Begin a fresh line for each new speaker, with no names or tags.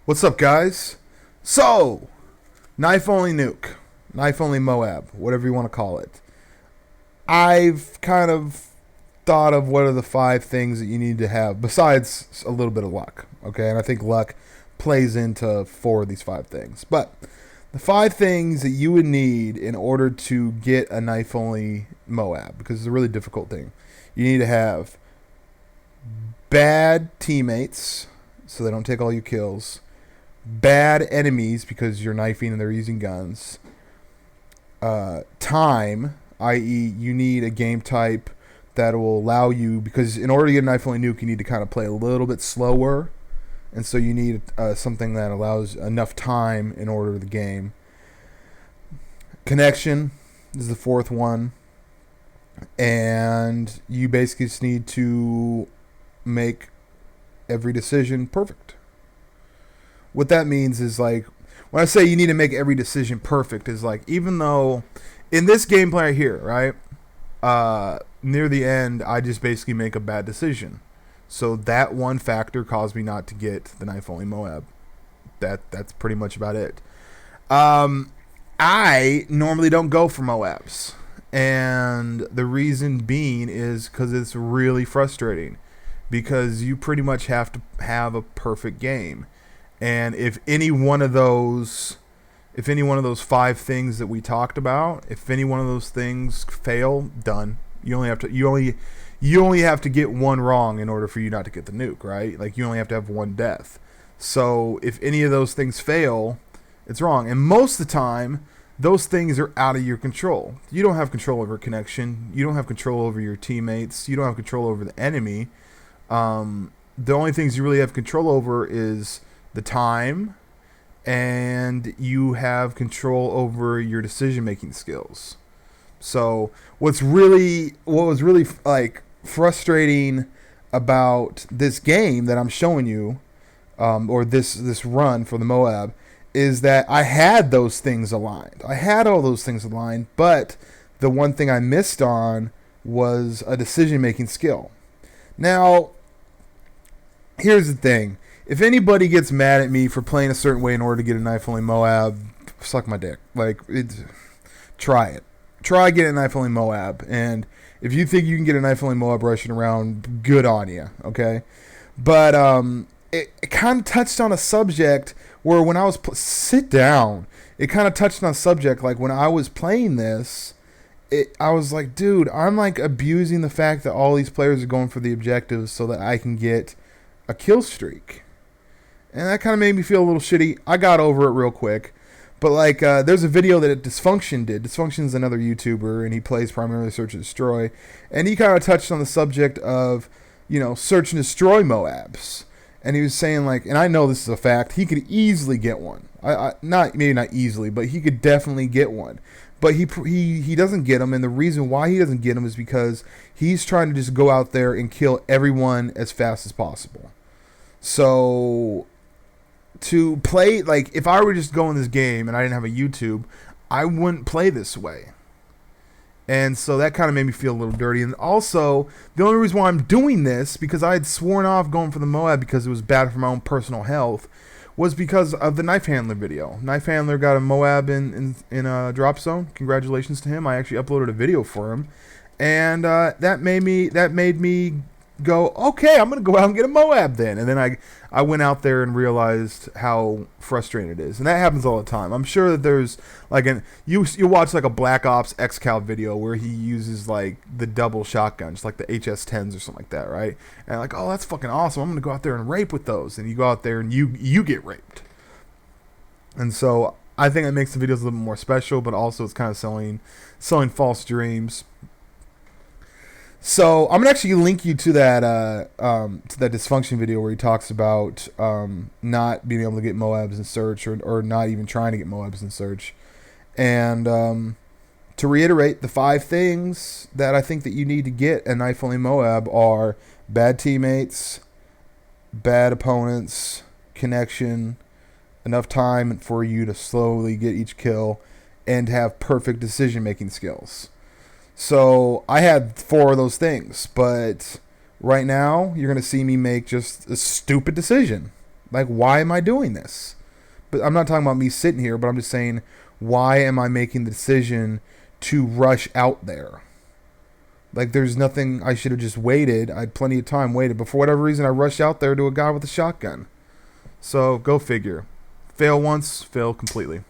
What's up, guys? So, knife only nuke, knife only Moab, whatever you want to call it. I've kind of thought of what are the 5 things that you need to have besides a little bit of luck. Okay, and I think luck plays into 4 of these 5 things. But the 5 things that you would need in order to get a knife only Moab, because it's a really difficult thing. You need to have bad teammates, so they don't take all your kills. Bad enemies because you're knifing and they're using guns. Time, i.e., you need a game type that will allow you, because in order to get a knife only nuke, you need to kind of play a little bit slower, and so you need something that allows enough time in order the game. Connection is the 4th one, and you basically just need to make every decision perfect. What that means is, like, when I say you need to make every decision perfect, is like, even though in this gameplay here, right, near the end, I just basically make a bad decision. So that one factor caused me not to get the knife only Moab. That's pretty much about it. I normally don't go for Moabs, and the reason being is because it's really frustrating, because you pretty much have to have a perfect game. And if any one of those 5 things that we talked about, if any one of those things fail, done. You only have to get one wrong in order for you not to get the nuke, right? Like, you only have to have one death. So if any of those things fail, it's wrong. And most of the time, those things are out of your control. You don't have control over connection. You don't have control over your teammates. You don't have control over the enemy. The only things you really have control over is the time, and you have control over your decision-making skills. So what was really like frustrating about this game that I'm showing you, or this run for the Moab, is that I had those things aligned. I had all those things aligned, but the one thing I missed on was a decision-making skill. Now, here's the thing. If anybody gets mad at me for playing a certain way in order to get a knife only Moab, suck my dick. Like, try it. Try getting a knife only Moab, and if you think you can get a knife only Moab rushing around, good on you, okay? But it kind of touched on a subject where when I was sit down, it kind of touched on a subject like when I was playing this, I was like, dude, I'm like abusing the fact that all these players are going for the objectives so that I can get a kill streak. And that kind of made me feel a little shitty. I got over it real quick. But, like, there's a video that Dysfunction did. Dysfunction's another YouTuber, and he plays primarily Search and Destroy. And he kind of touched on the subject of, Search and Destroy Moabs. And he was saying, like, and I know this is a fact, he could easily get one. Maybe not easily, but he could definitely get one. But he doesn't get them, and the reason why he doesn't get them is because he's trying to just go out there and kill everyone as fast as possible. So to play, like, if I were just going this game and I didn't have a YouTube, I wouldn't play this way. And so that kind of made me feel a little dirty. And also, the only reason why I'm doing this, because I had sworn off going for the Moab because it was bad for my own personal health, was because of the Knife Handler video. Knife Handler got a Moab in a drop zone. Congratulations to him. I actually uploaded a video for him. And that made me go, okay, I'm going to go out and get a Moab then. And then I went out there and realized how frustrating it is. And that happens all the time. I'm sure that there's like you watch like a Black Ops XCal video where he uses like the double shotgun, just like the HS-10s or something like that, right? And like, oh, that's fucking awesome. I'm going to go out there and rape with those. And you go out there and you get raped. And so I think it makes the videos a little bit more special, but also it's kind of selling false dreams. So I'm gonna actually link you to that Dysfunction video where he talks about not being able to get Moabs in search, or not even trying to get Moabs in search. And to reiterate, the 5 things that I think that you need to get a knife only Moab are bad teammates, bad opponents, connection, enough time for you to slowly get each kill, and have perfect decision making skills. So I had 4 of those things, but right now you're going to see me make just a stupid decision. Like, why am I doing this? But I'm not talking about me sitting here, but I'm just saying, why am I making the decision to rush out there? Like, there's nothing, I should have just waited. I had plenty of time, waited. But for whatever reason, I rushed out there to a guy with a shotgun. So, go figure. Fail once, fail completely.